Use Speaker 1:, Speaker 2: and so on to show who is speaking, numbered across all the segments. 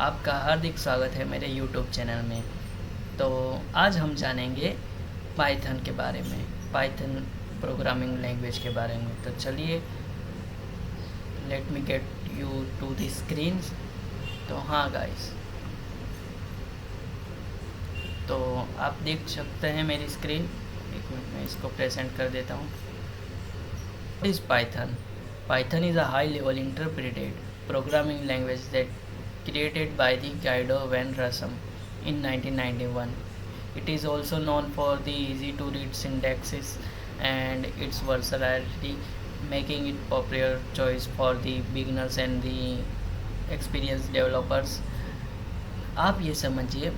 Speaker 1: आपका हार्दिक स्वागत है मेरे यूट्यूब चैनल में। तो आज हम जानेंगे पाइथन के बारे में, पाइथन प्रोग्रामिंग लैंग्वेज के बारे में। तो चलिए, let me get you to the screen. तो हाँ गाइस, तो आप देख सकते हैं मेरी स्क्रीन। एक मिनट में इसको प्रेजेंट कर देता हूँ। What is Python? Python is a high-level interpreted programming language that created by the Guido van Rossum in 1991. It is also known for the easy-to-read syntaxes and its versatility, making it popular choice for the beginners and the experienced developers. आप ये समझिए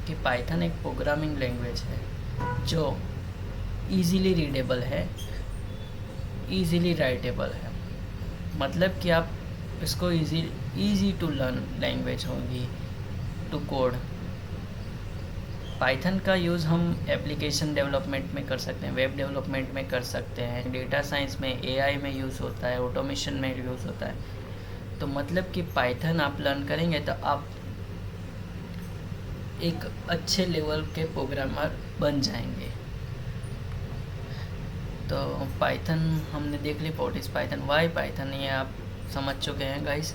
Speaker 1: कि Python एक programming language है जो easily readable है, easily writable है। मतलब कि आप इसको ईज़ी टू लर्न लैंग्वेज होगी टू कोड। पाइथन का यूज़ हम एप्लीकेशन डेवलपमेंट में कर सकते हैं, वेब डेवलपमेंट में कर सकते हैं, डेटा साइंस में, एआई में यूज़ होता है, ऑटोमेशन में यूज़ होता है। तो मतलब कि पाइथन आप लर्न करेंगे तो आप एक अच्छे लेवल के प्रोग्रामर बन जाएंगे। तो पाइथन हमने देख ली, what is Python, why Python, ये आप समझ चुके हैं गाइस।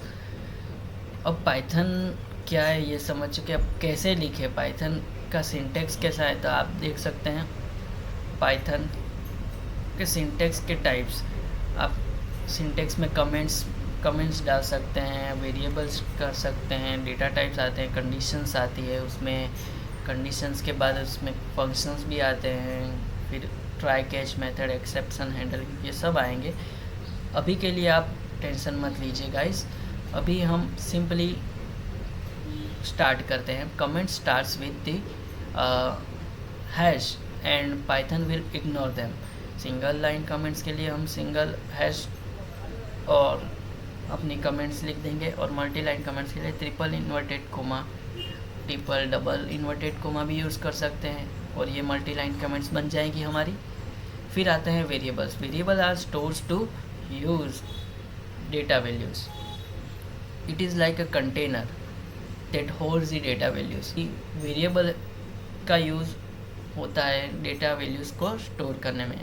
Speaker 1: अब पाइथन क्या है ये समझ चुके, अब कैसे लिखे, पाइथन का सिंटेक्स कैसा है। तो आप देख सकते हैं पाइथन के सिंटेक्स के टाइप्स। आप सिंटेक्स में कमेंट्स डाल सकते हैं, वेरिएबल्स कर सकते हैं, डेटा टाइप्स आते हैं, कंडीशंस आती है, उसमें कंडीशंस के बाद उसमें फंक्शंस भी आते हैं, फिर try catch method, exception handle, ये सब आएंगे। अभी के लिए आप टेंशन मत लीजिए गाइस, अभी हम सिंपली स्टार्ट करते हैं। Comment starts with the hash and Python will ignore them. Single line comments के लिए हम सिंगल हैश और अपनी कमेंट्स लिख देंगे, और मल्टी लाइन कमेंट्स के लिए triple inverted coma, triple double inverted coma भी यूज़ कर सकते हैं, और ये मल्टी लाइन कमेंट्स बन जाएगी हमारी। फिर आते हैं variables. Variable are stores to use data values. It is like a container that holds the data values. Variable का यूज़ होता है डेटा वैल्यूज़ को स्टोर करने में।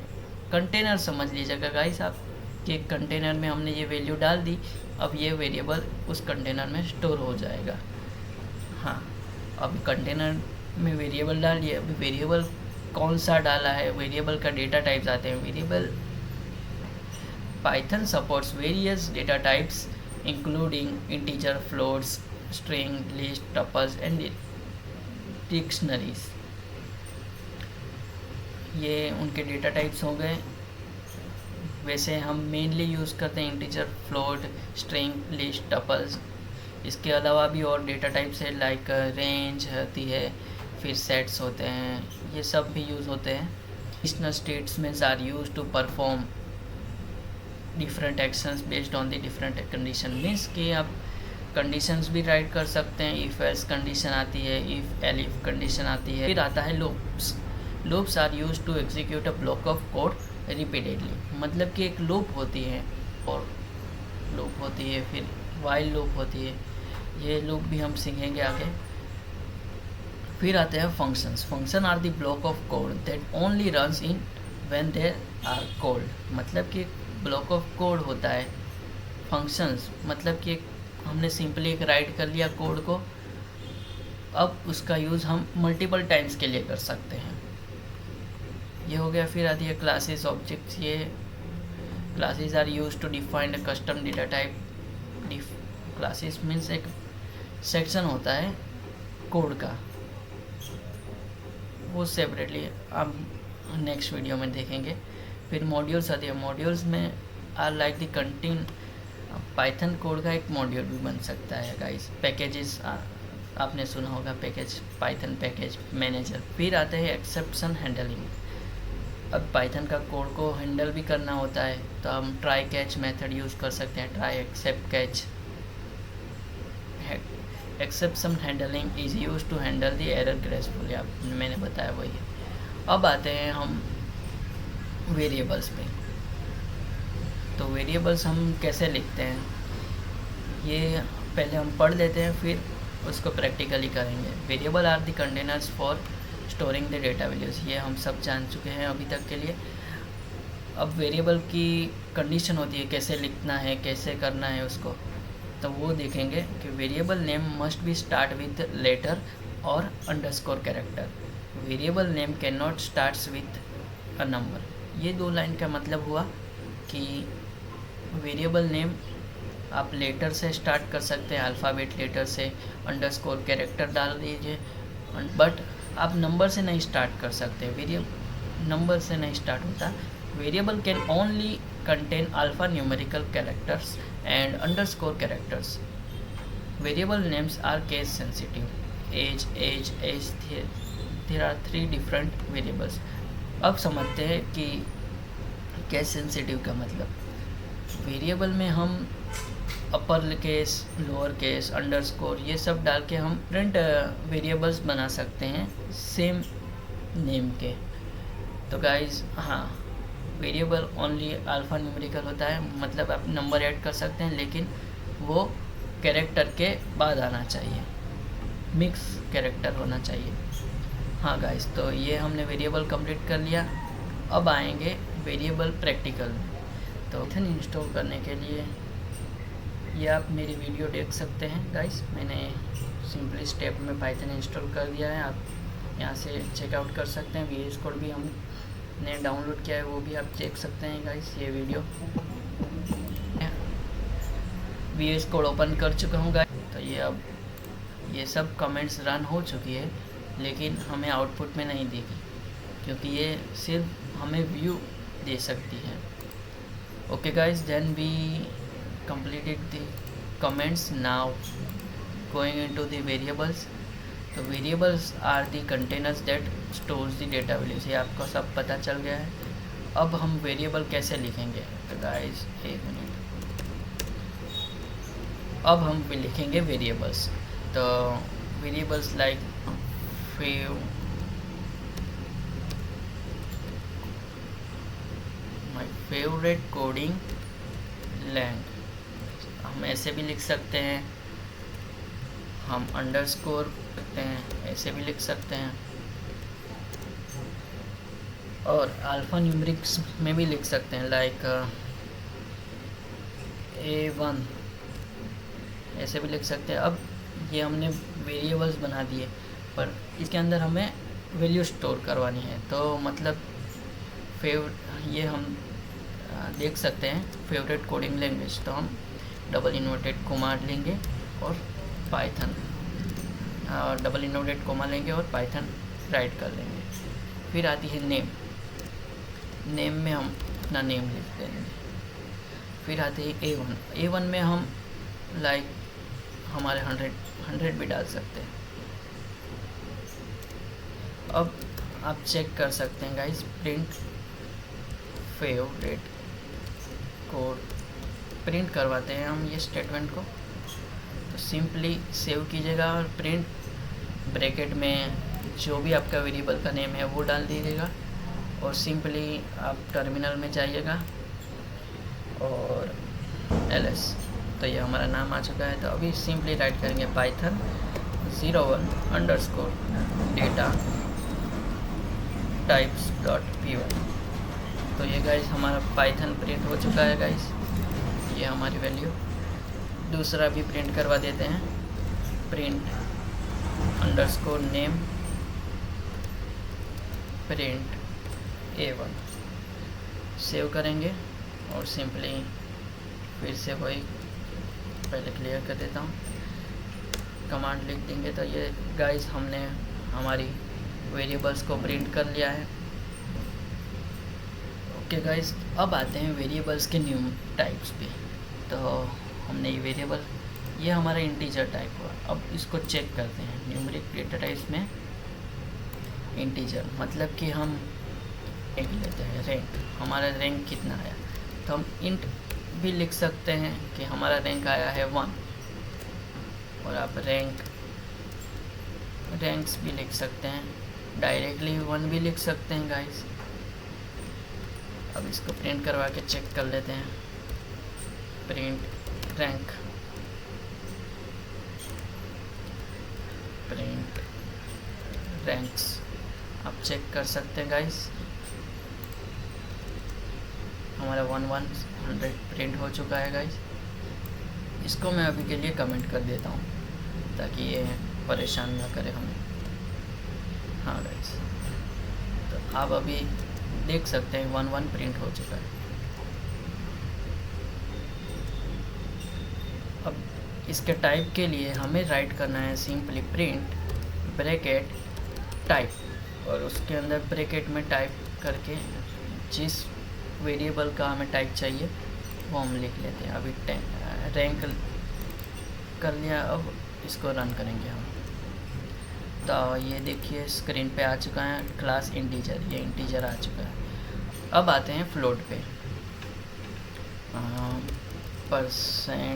Speaker 1: कंटेनर समझ लीजिएगा गाइस आप, कि एक कंटेनर में हमने ये वैल्यू डाल दी, अब ये वेरिएबल उस कंटेनर में स्टोर हो जाएगा। हाँ, अब कंटेनर में वेरिएबल डाल दिए, अभी वेरिएबल कौन सा डाला है, वेरिएबल का डेटा टाइप्स आते हैं। Variable Python supports various data types including integer, floats, string, list, tuples and dictionaries. ये उनके डेटा टाइप्स हो गए। वैसे हम मेनली यूज़ करते हैं integer, float, string, list, tuples. इसके अलावा भी और डेटा टाइप्स है, लाइक रेंज होती है, फिर सेट्स होते हैं, ये सब भी यूज़ होते हैं। Conditional statements are use to perform different actions based on the different condition. Means कि आप कंडीशंस भी राइट कर सकते हैं। इफ़ एल्स कंडीशन आती है, इफ़ एलिफ कंडीशन आती है। फिर आता है loops. Loops are use to execute a block of code repeatedly. मतलब कि एक लूप होती है, और लूप होती है, फिर वाइल लूप होती है। ये लूप भी हम सीखेंगे आगे। फिर आते हैं functions. Function are the block of code that only runs in when they are called. मतलब कि ब्लॉक ऑफ कोड होता है फंक्शंस। मतलब कि हमने सिंपली एक राइट कर लिया कोड को, अब उसका यूज़ हम मल्टीपल टाइम्स के लिए कर सकते हैं। ये हो गया। फिर आती है क्लासेस, ऑब्जेक्ट्स। ये classes are use to define a custom data type. Classes means एक सेक्शन होता है कोड का, वो सेपरेटली आप नेक्स्ट वीडियो में देखेंगे। फिर मॉड्यूल्स आती है। मॉड्यूल्स में are like the contain. Python code का एक मॉड्यूल भी बन सकता है गाइस। पैकेजेस आपने सुना होगा, पैकेज, पाइथन पैकेज मैनेजर। फिर आते हैं एक्सेप्शन हैंडलिंग। अब पाइथन का कोड को हैंडल भी करना होता है, तो हम ट्राई कैच मेथड यूज़ कर सकते हैं, try except catch. Exception handling is use to handle the error gracefully. आप मैंने बताया वही है। अब आते हैं हम वेरिएबल्स पे। तो वेरिएबल्स हम कैसे लिखते हैं ये पहले हम पढ़ लेते हैं, फिर उसको प्रैक्टिकली करेंगे। Variable are the containers for storing the data values, ये हम सब जान चुके हैं अभी तक के लिए। अब वेरिएबल की कंडीशन होती है, कैसे लिखना है, कैसे करना है उसको, तो वो देखेंगे कि variable name must be start with letter और underscore character. Variable name can not starts with a number. ये 2 लाइन का मतलब हुआ कि वेरिएबल नेम आप लेटर से स्टार्ट कर सकते हैं, अल्फ़ाबेट लेटर से, अंडरस्कोर कैरेक्टर डाल दीजिए, बट आप नंबर से नहीं स्टार्ट कर सकते। वेरिएबल नंबर से नहीं स्टार्ट होता। Variable can only contain alpha numerical characters and underscore characters. Variable names are case sensitive. As, there are 3 different variables. अब समझते हैं कि केस सेंसिटिव का मतलब। वेरिएबल में हम upper case, lower case, underscore ये सब डाल के हम डिफरेंट वेरिएबल्स बना सकते हैं सेम नेम के। तो गाइज हाँ, वेरिएबल ओनली अल्फ़ा न्यूमेरिकल होता है, मतलब आप नंबर ऐड कर सकते हैं, लेकिन वो कैरेक्टर के बाद आना चाहिए, मिक्स कैरेक्टर होना चाहिए। हाँ गाइस, तो ये हमने वेरिएबल कंप्लीट कर लिया। अब आएंगे वेरिएबल प्रैक्टिकल में। तो पाइथन इंस्टॉल करने के लिए ये आप मेरी वीडियो देख सकते हैं गाइस, मैंने सिंपली स्टेप में पाइथन इंस्टॉल कर दिया है। आप यहाँ से चेकआउट कर सकते हैं। VS कोड भी हमने डाउनलोड किया है, वो भी आप देख सकते हैं गाइस। ये वीडियो VS कोड ओपन कर चुका हूँ गाइस। तो ये अब ये सब कमेंट्स रन हो चुकी है, लेकिन हमें आउटपुट में नहीं देगी, क्योंकि ये सिर्फ हमें व्यू दे सकती है। Okay guys, then we completed the comments. Now going into the variables. तो variables are the containers that stores the data values. ये आपको सब पता चल गया है। अब हम वेरिएबल कैसे लिखेंगे, तो गाइस एक मिनट। अब हम लिखेंगे वेरिएबल्स। तो variables like my favourite coding language, हम ऐसे भी लिख सकते हैं, हम अंडरस्कोर करते हैं, ऐसे भी लिख सकते हैं, और अल्फ़ा न्यूमेरिक्स में भी लिख सकते हैं, लाइक A1 ऐसे भी लिख सकते हैं। अब ये हमने वेरिएबल्स बना दिए, पर इसके अंदर हमें वैल्यू स्टोर करवानी है। तो मतलब ये हम देख सकते हैं फेवरेट कोडिंग लैंग्वेज, तो हम डबल इन्वर्टेड कोमा लेंगे और पाइथन, और डबल इन्वर्टेड कोमा लेंगे और पाइथन राइट कर लेंगे। फिर आती है नेम, नेम में हम अपना नेम लिख देंगे। फिर आती है A1 में हम लाइक हमारे 100 भी डाल सकते हैं। अब आप चेक कर सकते हैं guys, print favourite code print करवाते हैं हम ये स्टेटमेंट को। तो सिंपली सेव कीजिएगा और प्रिंट ब्रैकेट में जो भी आपका वेरिएबल का नेम है वो डाल दीजिएगा, और सिंपली आप टर्मिनल में जाइएगा और ls। तो ये हमारा नाम आ चुका है। तो अभी सिंपली राइट करेंगे पाइथन 01_ डेटा types.py। तो ये गाइस हमारा पाइथन प्रिंट हो चुका है गाइस, ये हमारी वैल्यू। दूसरा भी प्रिंट करवा देते हैं, print underscore name print A1। Save करेंगे और सिंपली फिर से वही पहले क्लियर कर देता हूँ, कमांड लिख देंगे। तो ये गाइस हमने हमारी वेरिएबल्स को प्रिंट कर लिया है। ओके गाइस, अब आते हैं वेरिएबल्स के न्यू टाइप्स पे। तो हमने ये वेरिएबल, ये हमारा इंटीजर टाइप हुआ। अब इसको चेक करते हैं। न्यूमेरिक डेटा टाइप्स में इंटीजर मतलब कि हम एक लेते हैं रैंक, हमारा रैंक कितना आया। तो हम इंट भी लिख सकते हैं कि हमारा रैंक आया है 1, और आप रैंक्स भी लिख सकते हैं, डायरेक्टली 1 भी लिख सकते हैं गाइस। अब इसको प्रिंट करवा के चेक कर लेते हैं, प्रिंट रैंक। रैंक्स आप चेक कर सकते हैं गाइस। हमारा 1-1-100 प्रिंट हो चुका है गाइस। इसको मैं अभी के लिए कमेंट कर देता हूँ ताकि ये परेशान ना करे हमें। हाँ गाइस, तो आप अभी देख सकते हैं 1-1 प्रिंट हो चुका है। अब इसके टाइप के लिए हमें राइट करना है सिंपली प्रिंट ब्रैकेट टाइप, और उसके अंदर ब्रैकेट में टाइप करके जिस वेरिएबल का हमें टाइप चाहिए वो हम लिख लेते हैं। अभी रैंक कर लिया, अब इसको रन करेंगे हम। तो ये देखिए स्क्रीन पे आ चुका है क्लास इंटीजर, ये इंटीजर आ चुका है। अब आते हैं फ्लोट पे। परसेंटेज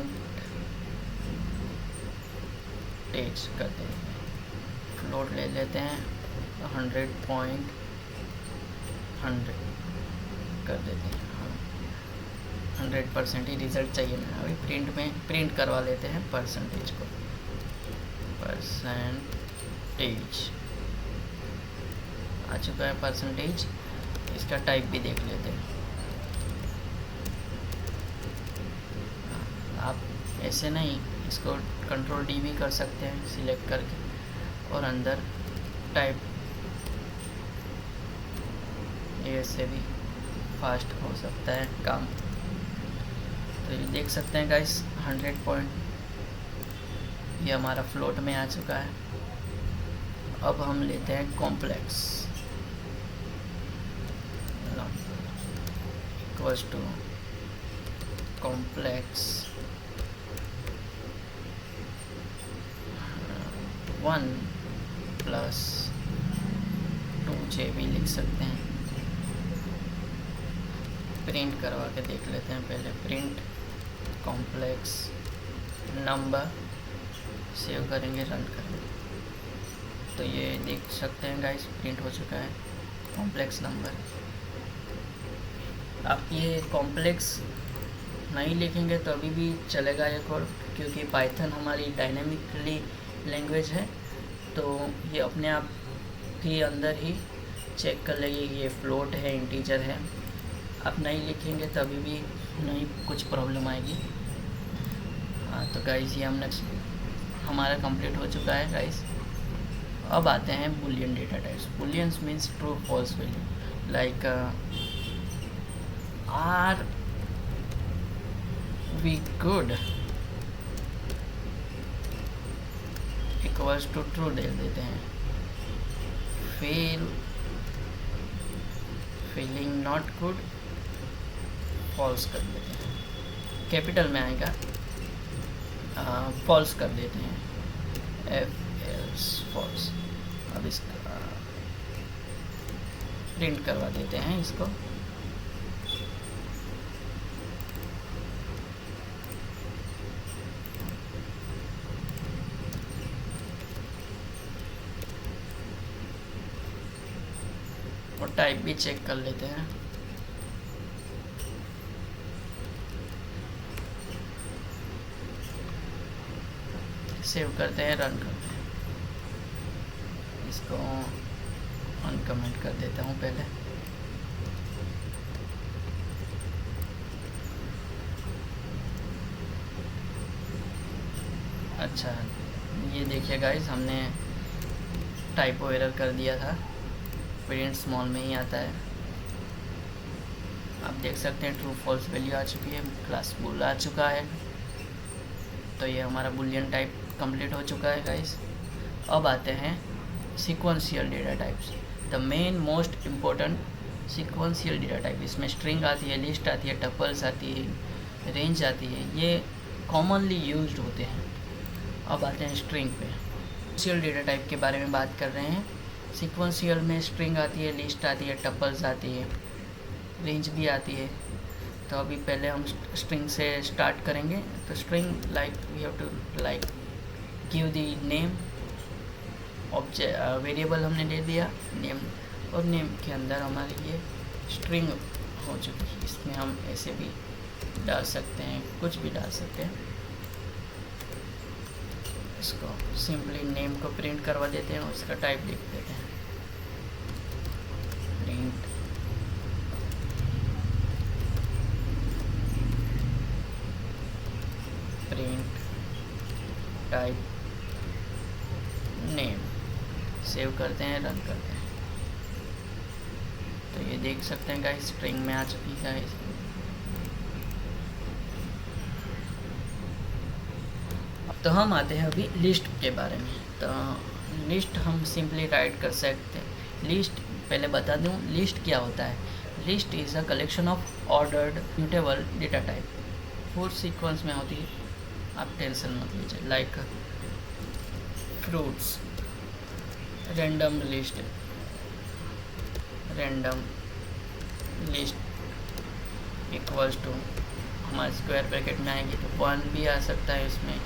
Speaker 1: करते हैं, फ्लोट ले लेते हैं 100.100 कर देते हैं। 100% ही रिज़ल्ट चाहिए ना, अभी प्रिंट में प्रिंट करवा लेते हैं परसेंटेज को। परसेंटेज आ चुका है परसेंटेज। इसका टाइप भी देख लेते हैं। आप ऐसे नहीं, इसको कंट्रोल डी भी कर सकते हैं सिलेक्ट करके, और अंदर टाइप ऐसे भी फास्ट हो सकता है काम। तो ये देख सकते हैं गाइस 100 पॉइंट ये हमारा फ्लोट में आ चुका है। अब हम लेते हैं complex equals to complex 1+2j भी लिख सकते हैं। प्रिंट करवा के देख लेते हैं पहले। प्रिंट कॉम्प्लेक्स नंबर, सेव करेंगे, रन करेंगे, तो ये देख सकते हैं गाइस प्रिंट हो चुका है कॉम्प्लेक्स नंबर। आप ये कॉम्प्लेक्स नहीं लिखेंगे तो अभी भी चलेगा ये कोड, क्योंकि पाइथन हमारी डायनेमिकली लैंग्वेज है, तो ये अपने आप ही अंदर ही चेक कर लेगी ये फ्लोट है इंटीजर है। आप नहीं लिखेंगे तो अभी भी नहीं कुछ प्रॉब्लम आएगी। हाँ तो गाइस ये हमने हमारा कंप्लीट हो चुका है गाइस। अब आते हैं Boolean data types. Booleans means true false value, like are we good equals to true दे देते हैं। फीलिंग नॉट गुड फॉल्स कर देते हैं, कैपिटल में आएगा फॉल्स कर देते हैं, एफ फॉल्स। अब इसका प्रिंट करवा देते हैं इसको। और टाइप भी चेक कर लेते हैं। सेव करते हैं, रन करते हैं। इसको अनकमेंट कर देता हूँ पहले। अच्छा ये देखिए गाइस, हमने टाइपो एरर कर दिया था, प्रिंट स्मॉल में ही आता है। आप देख सकते हैं ट्रू फॉल्स वैल्यू आ चुकी है, क्लास बुल आ चुका है। तो ये हमारा बुलियन टाइप कंप्लीट हो चुका है गाइस। अब आते हैं sequential data types, the main most important sequential data type. इसमें स्ट्रिंग आती है, लिस्ट आती है, टपल्स आती है, रेंज आती है, ये कॉमनली यूज्ड होते हैं। अब आते हैं स्ट्रिंग पे। सीक्वेंशियल डेटा टाइप के बारे में बात कर रहे हैं। सीक्वेंशियल में स्ट्रिंग आती है, लिस्ट आती है, टपल्स आती है, रेंज भी आती है। तो अभी पहले हम स्ट्रिंग से स्टार्ट करेंगे। तो string like we have to like give the name, object variable हमने ले दिया नेम, और नेम के अंदर हमारी ये स्ट्रिंग हो चुकी है। इसमें हम ऐसे भी डाल सकते हैं, कुछ भी डाल सकते हैं। इसको सिंपली नेम को प्रिंट करवा देते हैं और इसका टाइप लिख देते हैं। टाइप नेम, सेव करते हैं, रन करते हैं। तो ये देख सकते हैं गाइस स्ट्रिंग में आ चुकी है। तो हम आते हैं अभी लिस्ट के बारे में। तो लिस्ट हम सिंपली राइट कर सकते हैं। लिस्ट पहले बता दूं लिस्ट क्या होता है। List is a collection of ordered mutable data type, 4 sequence में होती है, आप टेंशन मत लीजिए। Like fruits, random list, random list equals to, हमारे स्क्वायर ब्रैकेट में आएंगे तो 1 भी आ सकता है, इसमें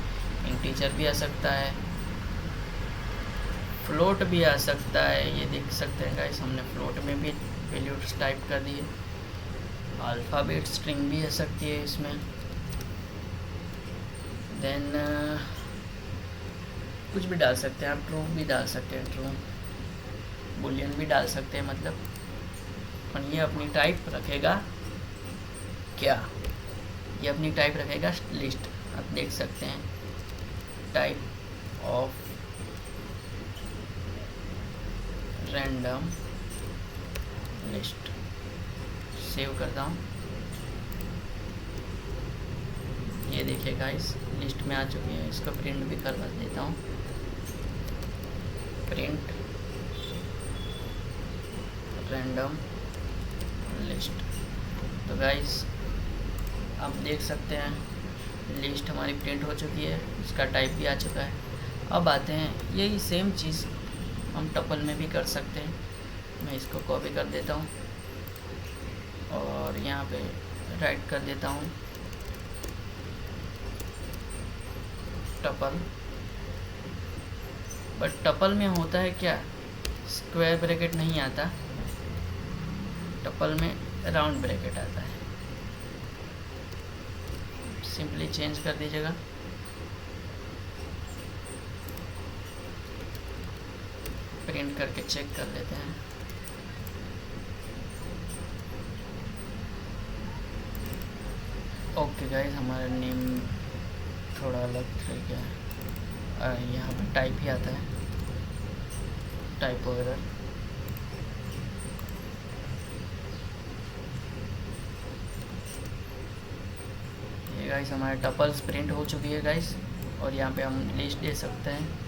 Speaker 1: इंटीजर भी आ सकता है, फ्लोट भी आ सकता है। ये देख सकते हैं गाइस हमने फ्लोट में भी वैल्यूज टाइप कर दिए। अल्फ़ाबेट स्ट्रिंग भी आ सकती है इसमें। देन कुछ भी डाल सकते हैं आप, ट्रू भी डाल सकते हैं, ट्रू बुलियन भी डाल सकते हैं मतलब। और ये अपनी टाइप रखेगा क्या, ये अपनी टाइप रखेगा लिस्ट। आप देख सकते हैं type of random list. Save करता हूँ, ये देखिए गाइस लिस्ट में आ चुकी है। इसको प्रिंट भी करवा देता हूँ, प्रिंट रैंडम लिस्ट। तो गाइस आप देख सकते हैं लिस्ट हमारी प्रिंट हो चुकी है, इसका टाइप भी आ चुका है। अब आते हैं यही सेम चीज़ हम टपल में भी कर सकते हैं। मैं इसको कॉपी कर देता हूँ और यहाँ पे राइट कर देता हूँ टपल। बट टपल में होता है क्या, स्क्वायर ब्रैकेट नहीं आता, टपल में राउंड ब्रैकेट आता है। सिंपली चेंज कर दीजिएगा। प्रिंट करके चेक कर लेते हैं। ओके गाइस हमारा नेम थोड़ा अलग तरीके है, यहाँ पे टाइप ही आता है, टाइप वगैरह। ये गाइस हमारे टपल्स प्रिंट हो चुकी है गाइस, और यहाँ पे हम लिस्ट दे सकते हैं।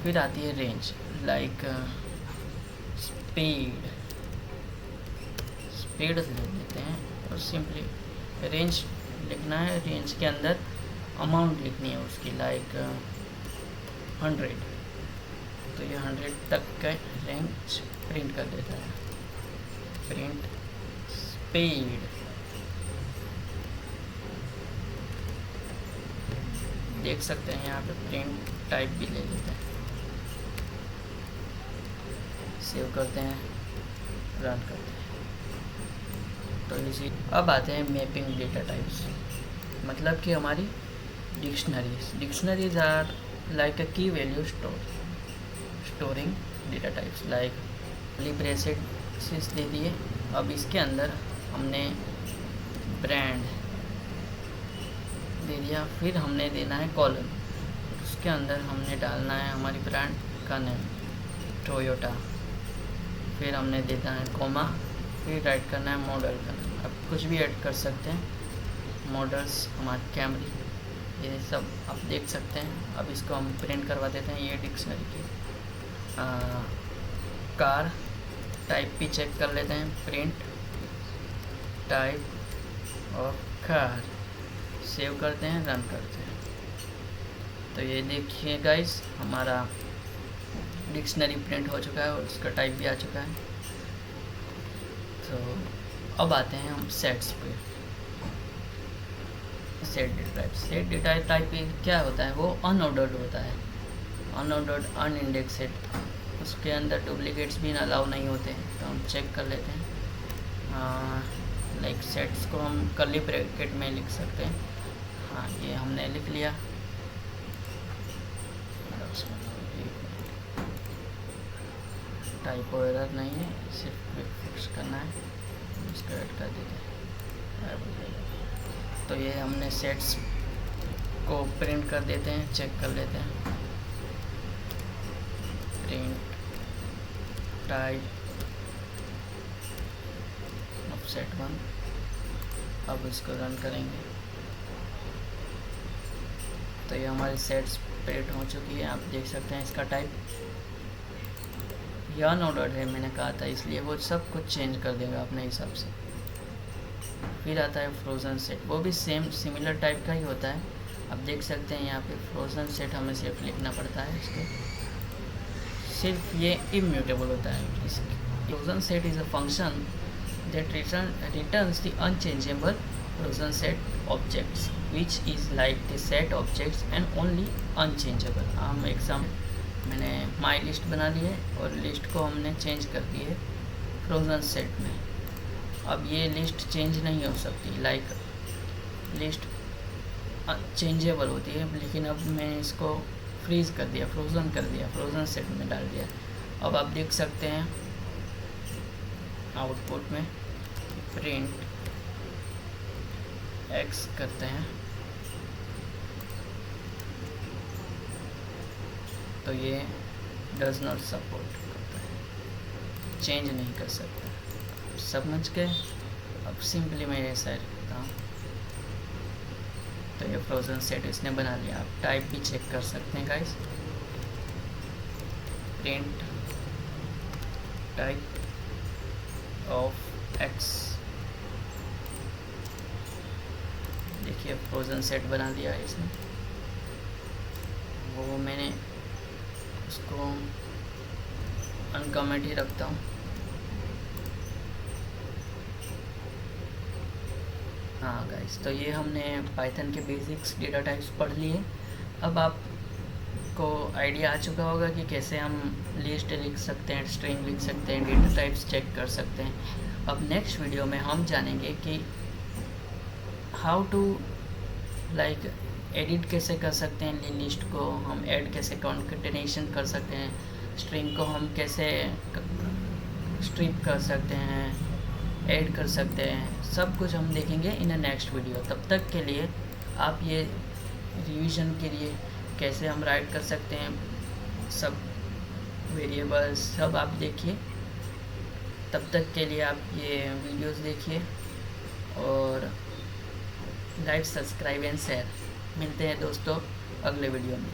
Speaker 1: फिर आती है रेंज, लाइक स्पीड, स्पीड ले लेते हैं और सिंपली रेंज लिखना है। रेंज के अंदर अमाउंट लिखनी है उसकी, लाइक 100। तो ये 100 तक का रेंज प्रिंट कर देता है। प्रिंट स्पीड, देख सकते हैं यहाँ पे प्रिंट टाइप भी ले लेते हैं। सेव करते हैं, रन करते हैं। तो इसी अब आते हैं मैपिंग डेटा टाइप्स, मतलब कि हमारी dictionaries are like a key value storing data types, like braces दे दिए। अब इसके अंदर हमने ब्रांड दे दिया, फिर हमने देना है कॉलम, उसके अंदर हमने डालना है हमारी ब्रांड का नेम टोयोटा, फिर हमने देना है कोमा, फिर राइट करना है मॉडल का नाम। अब कुछ भी ऐड कर सकते हैं, मॉडल्स हमारे कैमरी, ये सब आप देख सकते हैं। अब इसको हम प्रिंट करवा देते हैं। ये डिक्शनरी की कार टाइप भी चेक कर लेते हैं, प्रिंट टाइप और कार। सेव करते हैं, रन करते हैं। तो ये देखिए गाइस हमारा डिक्शनरी प्रिंट हो चुका है और उसका टाइप भी आ चुका है। तो अब आते हैं हम सेट्स पे। सेट डेटा टाइप क्या होता है, वो अनऑर्डर्ड होता है, अनऑर्डर्ड अनइंडेक्सेड, उसके अंदर डुप्लीकेट्स भी अलाउ नहीं होते हैं। तो हम चेक कर लेते हैं। लाइक सेट्स को हम कर्ली ब्रैकेट में लिख सकते हैं। हाँ ये हमने लिख लिया। टाइपो एरर नहीं है, सिर्फ क्विक फिक्स करना है, इसको ऐड कर देते हैं। तो ये हमने सेट्स को प्रिंट कर देते हैं, चेक कर लेते हैं। Print type offset 1। अब इसको रन करेंगे तो ये हमारी सेट्स प्रिंट हो चुकी है। आप देख सकते हैं इसका टाइप या ऑर्डर्ड है, मैंने कहा था, इसलिए वो सब कुछ चेंज कर देगा अपने हिसाब से। फिर आता है फ्रोज़न सेट, वो भी सेम सिमिलर टाइप का ही होता है। आप देख सकते हैं यहाँ पे फ्रोज़न सेट हमें सिर्फ लिखना पड़ता है इसको, सिर्फ ये इम्यूटेबल होता है। Frozen set is a function that returns the unchangeable frozen set objects which is like the set objects and only unchangeable। हम मैंने माई लिस्ट बना ली है और लिस्ट को हमने चेंज कर दी है फ्रोज़न सेट में। अब ये लिस्ट चेंज नहीं हो सकती, लाइक लिस्ट चेंजेबल होती है, लेकिन अब मैं इसको फ्रीज़ कर दिया, फ्रोज़न कर दिया, फ्रोज़न सेट में डाल दिया। अब आप देख सकते हैं आउटपुट में प्रिंट एक्स करते हैं तो ये डज नॉट सपोर्ट करता है, चेंज नहीं कर सकता। समझ गए? अब सिंपली मैं ऐसा करता हूँ तो ये फ्रोज़न सेट इसने बना लिया। आप टाइप भी चेक कर सकते हैं guys, print type of x. देखिए फ्रोज़न सेट बना दिया है इसने। वो मैंने उसको अनकमेंट ही रखता हूँ। हाँ गाइस, तो ये हमने पाइथन के बेसिक्स डेटा टाइप्स पढ़ लिए। अब आपको आइडिया आ चुका होगा कि कैसे हम लिस्ट लिख सकते हैं, स्ट्रिंग लिख सकते हैं, डेटा टाइप्स चेक कर सकते हैं। अब नेक्स्ट वीडियो में हम जानेंगे कि हाउ टू लाइक एडिट कैसे कर सकते हैं, लिस्ट को हम ऐड कैसे कॉन्केटेनेशन कर सकते हैं, स्ट्रिंग को हम कैसे स्ट्रिप कर सकते हैं, ऐड कर सकते हैं, सब कुछ हम देखेंगे इन अ नेक्स्ट वीडियो। तब तक के लिए आप ये रिवीजन के लिए कैसे हम राइट कर सकते हैं, सब वेरिएबल्स सब आप देखिए। तब तक के लिए आप ये वीडियोस देखिए और लाइक, सब्सक्राइब एंड शेयर। मिलते हैं दोस्तों अगले वीडियो में।